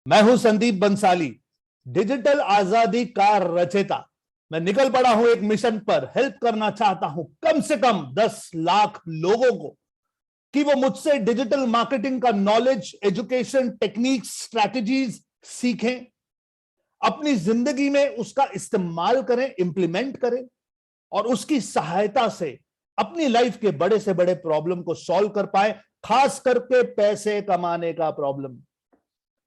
मैं हूं संदीप बंसाली, डिजिटल आजादी का रचयिता। मैं निकल पड़ा हूं एक मिशन पर। हेल्प करना चाहता हूं कम से कम 10 लाख लोगों को कि वो मुझसे डिजिटल मार्केटिंग का नॉलेज, एजुकेशन, टेक्निक्स, स्ट्रैटेजीज सीखें, अपनी जिंदगी में उसका इस्तेमाल करें, इंप्लीमेंट करें और उसकी सहायता से अपनी लाइफ के बड़े से बड़े प्रॉब्लम को सॉल्व कर पाए, खास करके पैसे कमाने का प्रॉब्लम।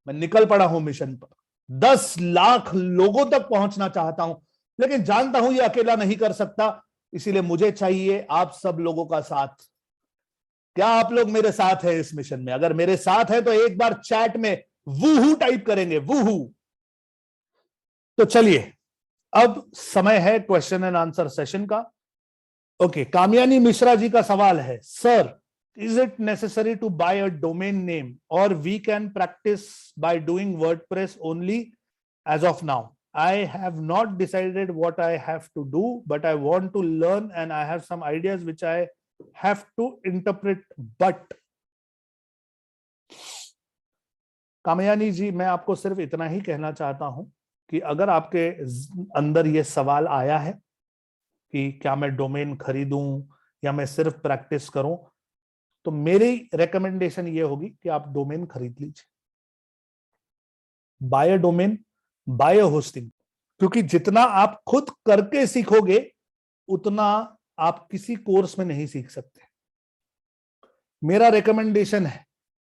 मैं निकल पड़ा हूं मिशन पर। 10 लाख लोगों तक पहुंचना चाहता हूं, लेकिन जानता हूं यह अकेला नहीं कर सकता। इसीलिए मुझे चाहिए आप सब लोगों का साथ। क्या आप लोग मेरे साथ हैं इस मिशन में? अगर मेरे साथ है तो एक बार चैट में वूहू टाइप करेंगे, वूहू। तो चलिए, अब समय है क्वेश्चन एंड आंसर सेशन का। ओके, कामयानी मिश्रा जी का सवाल है, sir, is it necessary to buy a domain name or we can practice by doing WordPress only as of now? I have not decided what I have to do, but I want to learn and I have some ideas which I have to interpret. But Kamayani जी, मैं आपको सिर्फ इतना ही कहना चाहता हूं कि अगर आपके अंदर यह सवाल आया है कि क्या मैं डोमेन खरीदूं या मैं सिर्फ प्रैक्टिस करूं, तो मेरी रिकमेंडेशन ये होगी कि आप डोमेन खरीद लीजिए। बाय डोमेन, बाय होस्टिंग, क्योंकि जितना आप खुद करके सीखोगे उतना आप किसी कोर्स में नहीं सीख सकते। मेरा रिकमेंडेशन है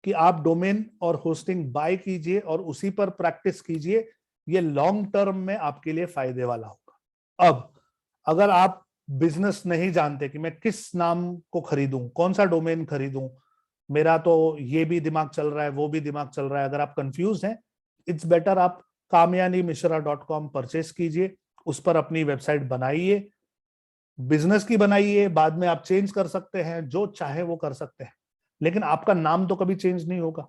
कि आप डोमेन और होस्टिंग बाय कीजिए और उसी पर प्रैक्टिस कीजिए। ये लॉन्ग टर्म में आपके लिए फायदे वाला होगा। अब अगर आप बिजनेस नहीं जानते कि मैं किस नाम को खरीदूं, कौन सा डोमेन खरीदूं, मेरा तो ये भी दिमाग चल रहा है, वो भी दिमाग चल रहा है, अगर आप कंफ्यूज हैं, इट्स बेटर आप kamyanimishra.com परचेस कीजिए, उस पर अपनी वेबसाइट बनाइए, बिजनेस की बनाइए, बाद में आप चेंज कर सकते हैं, जो चाहे वो कर सकते हैं, लेकिन आपका नाम तो कभी चेंज नहीं होगा।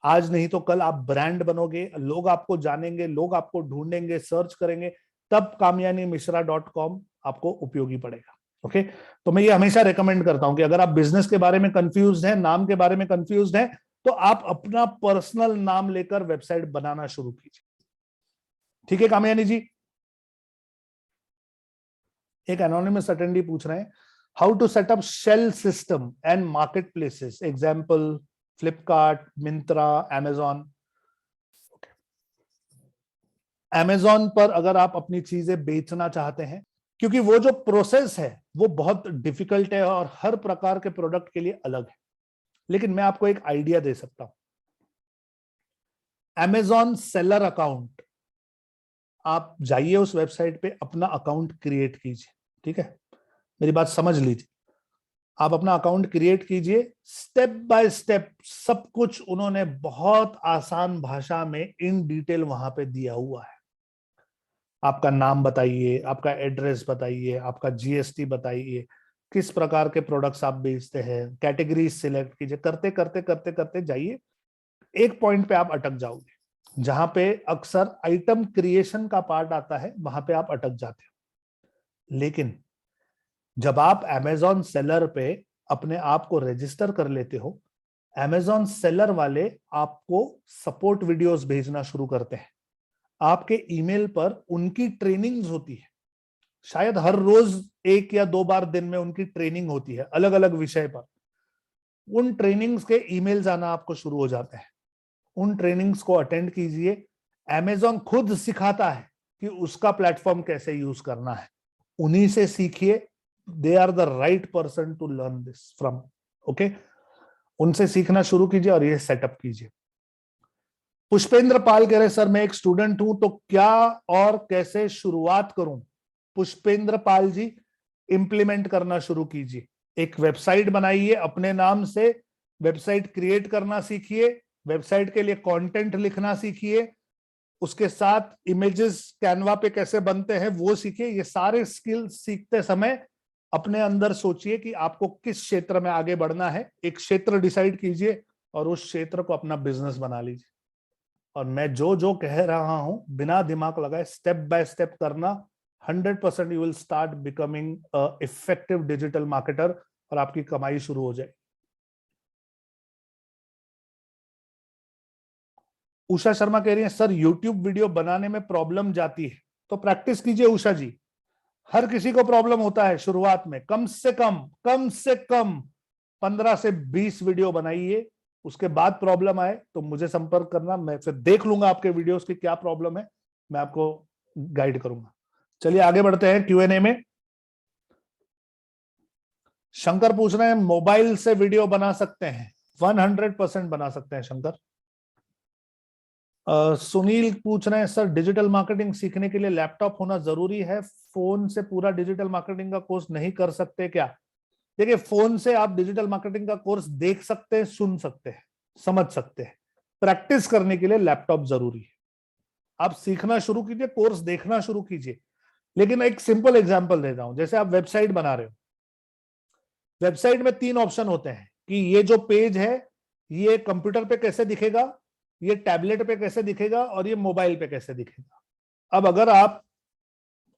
आज नहीं तो कल आप ब्रांड बनोगे, लोग आपको जानेंगे, लोग आपको ढूंढेंगे, सर्च करेंगे, तब kamyanimishra.com आपको उपयोगी पड़ेगा। ओके, तो मैं ये हमेशा रेकमेंड करता हूं कि अगर आप बिजनेस के बारे में कंफ्यूज हैं, नाम के बारे में कंफ्यूज हैं, तो आप अपना पर्सनल नाम लेकर वेबसाइट बनाना शुरू कीजिए। ठीक है कामयानी जी? एक एनोनिमस अटेंडी पूछ रहे हैं, how to setup shell system and market places, example Flipkart, Myntra, Amazon. Amazon पर अगर आप अपनी चीजें बेचना चाहते हैं, क्योंकि वो जो प्रोसेस है वो बहुत डिफिकल्ट है और हर प्रकार के प्रोडक्ट के लिए अलग है, लेकिन मैं आपको एक आइडिया दे सकता हूं। अमेजॉन सेलर अकाउंट, आप जाइए उस वेबसाइट पे, अपना अकाउंट क्रिएट कीजिए। ठीक है, मेरी बात समझ लीजिए। आप अपना अकाउंट क्रिएट कीजिए, स्टेप बाय स्टेप सब कुछ उन्होंने बहुत आसान भाषा में इन डिटेल वहां पे दिया हुआ है। आपका नाम बताइए, आपका एड्रेस बताइए, आपका जीएसटी बताइए, किस प्रकार के प्रोडक्ट्स आप बेचते हैं, कैटेगरी सिलेक्ट कीजिए। करते करते करते करते जाइए, एक पॉइंट पे आप अटक जाओगे, जहां पे अक्सर आइटम क्रिएशन का पार्ट आता है, वहां पे आप अटक जाते हो। लेकिन जब आप अमेजॉन सेलर पे अपने आप को रजिस्टर कर लेते हो, अमेजॉन सेलर वाले आपको सपोर्ट वीडियोस भेजना शुरू करते हैं। आपके ईमेल पर उनकी ट्रेनिंग्स होती है, शायद हर रोज 1 या 2 बार दिन में उनकी ट्रेनिंग होती है अलग अलग विषय पर। उन ट्रेनिंग्स के ईमेल्स आना आपको शुरू हो जाते हैं। उन ट्रेनिंग्स को अटेंड कीजिए। अमेजॉन खुद सिखाता है कि उसका प्लेटफॉर्म कैसे यूज करना है, उन्हीं से सीखिए। They are the right person to learn this from. Okay, उनसे सीखना शुरू कीजिए और ये सेटअप कीजिए। पुष्पेंद्र पाल कह रहे, सर मैं एक स्टूडेंट हूं, तो क्या और कैसे शुरुआत करूं? पुष्पेंद्र पाल जी, इंप्लीमेंट करना शुरू कीजिए। एक वेबसाइट बनाइए अपने नाम से, वेबसाइट क्रिएट करना सीखिए, वेबसाइट के लिए कंटेंट लिखना सीखिए, उसके साथ इमेजेस कैनवा पे कैसे बनते हैं वो सीखिए। ये सारे स्किल सीखते समय अपने अंदर सोचिए कि आपको किस क्षेत्र में आगे बढ़ना है, एक क्षेत्र डिसाइड कीजिए और उस क्षेत्र को अपना बिजनेस बना लीजिए। और मैं जो जो कह रहा हूं बिना दिमाग लगाए स्टेप बाय स्टेप करना, 100% you will start becoming effective digital marketer और आपकी कमाई शुरू हो जाए। उषा शर्मा कह रही है सर यूट्यूब वीडियो बनाने में प्रॉब्लम जाती है, तो प्रैक्टिस कीजिए उषा जी। हर किसी को प्रॉब्लम होता है शुरुआत में। कम से कम 15 से 20 वीडियो बनाइए, उसके बाद प्रॉब्लम आए तो मुझे संपर्क करना, मैं फिर देख लूंगा आपके वीडियोस की क्या प्रॉब्लम है, मैं आपको गाइड करूंगा। चलिए आगे बढ़ते हैं Q&A में। शंकर पूछ रहे हैं मोबाइल से वीडियो बना सकते हैं? 100% बना सकते हैं शंकर। सुनील पूछ रहे हैं सर डिजिटल मार्केटिंग सीखने के लिए लैपटॉप होना जरूरी है, फोन से पूरा डिजिटल मार्केटिंग का कोर्स नहीं कर सकते क्या? देखिए फोन से आप डिजिटल मार्केटिंग का कोर्स देख सकते हैं, सुन सकते हैं, समझ सकते हैं। प्रैक्टिस करने के लिए लैपटॉप जरूरी है। आप सीखना शुरू कीजिए, कोर्स देखना शुरू कीजिए। लेकिन एक सिंपल एग्जांपल देता हूं, जैसे आप वेबसाइट बना रहे हो, वेबसाइट में 3 ऑप्शन होते हैं कि ये जो पेज है ये कंप्यूटर पे कैसे दिखेगा, ये टैबलेट पे कैसे दिखेगा और ये मोबाइल पे कैसे दिखेगा। अब अगर आप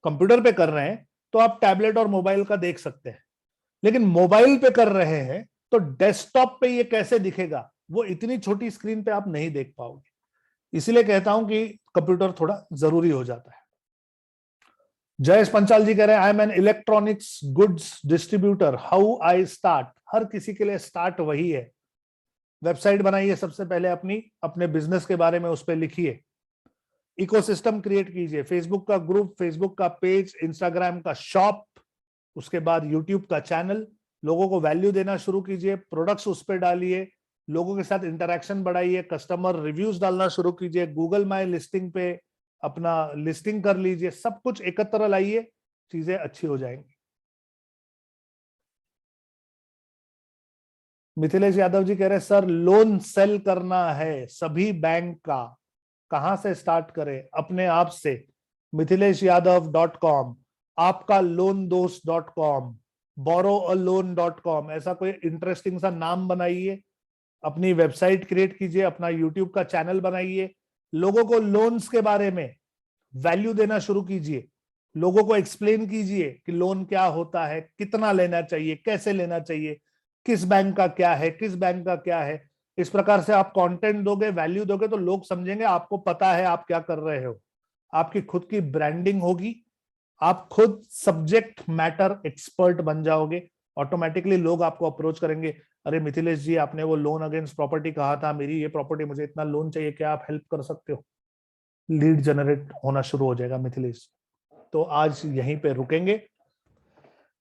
कंप्यूटर पे कर रहे हैं तो आप टैबलेट और मोबाइल का देख सकते हैं, लेकिन मोबाइल पे कर रहे हैं तो डेस्कटॉप पे ये कैसे दिखेगा, वो इतनी छोटी स्क्रीन पे आप नहीं देख पाओगे। इसलिए कहता हूं कि कंप्यूटर थोड़ा जरूरी हो जाता है। जयेश पंचाल जी कह रहे हैं I am an electronics goods distributor, how I start? हर किसी के लिए स्टार्ट वही है, वेबसाइट बनाइए सबसे पहले अपनी, अपने बिजनेस के बारे में उस पर लिखिए, इकोसिस्टम क्रिएट कीजिए, फेसबुक का ग्रुप, फेसबुक का पेज, इंस्टाग्राम का शॉप, उसके बाद यूट्यूब का चैनल, लोगों को वैल्यू देना शुरू कीजिए, प्रोडक्ट्स उस पर डालिए, लोगों के साथ इंटरेक्शन बढ़ाइए, कस्टमर रिव्यूज डालना शुरू कीजिए, गूगल माई लिस्टिंग पे अपना लिस्टिंग कर लीजिए, सब कुछ एकत्र लाइए, चीजें अच्छी हो जाएंगी। मिथिलेश यादव जी कह रहे हैं सर लोन सेल करना है सभी बैंक का, कहां से स्टार्ट करें? अपने आप से mithilesh.yadav.com, आपका लोन दोस्त.com, borrowaloan.com, ऐसा कोई इंटरेस्टिंग सा नाम बनाइए, अपनी वेबसाइट क्रिएट कीजिए, अपना यूट्यूब का चैनल बनाइए, लोगों को लोन्स के बारे में वैल्यू देना शुरू कीजिए, लोगों को एक्सप्लेन कीजिए कि लोन क्या होता है, कितना लेना चाहिए, कैसे लेना चाहिए, किस बैंक का क्या है, किस बैंक का क्या है। इस प्रकार से आप कंटेंट दोगे, वैल्यू दोगे तो लोग समझेंगे आपको पता है आप क्या कर रहे हो, आपकी खुद की ब्रांडिंग होगी, आप खुद सब्जेक्ट मैटर एक्सपर्ट बन जाओगे, ऑटोमेटिकली लोग आपको अप्रोच करेंगे, अरे मिथिलेश जी आपने वो लोन अगेंस्ट प्रॉपर्टी कहा था, मेरी ये प्रॉपर्टी, मुझे इतना लोन चाहिए, क्या आप हेल्प कर सकते हो? लीड जनरेट होना शुरू हो जाएगा मिथिलेश। तो आज यहीं पे रुकेंगे,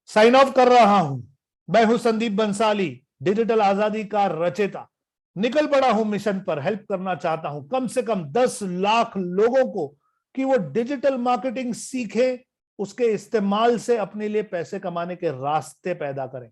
साइन ऑफ कर रहा हूं। मैं हूं संदीप बंसाली, डिजिटल आजादी का रचेता, निकल पड़ा हूं मिशन पर, हेल्प करना चाहता हूं कम से कम 10 लाख लोगों को कि वो डिजिटल मार्केटिंग सीखे, उसके इस्तेमाल से अपने लिए पैसे कमाने के रास्ते पैदा करें।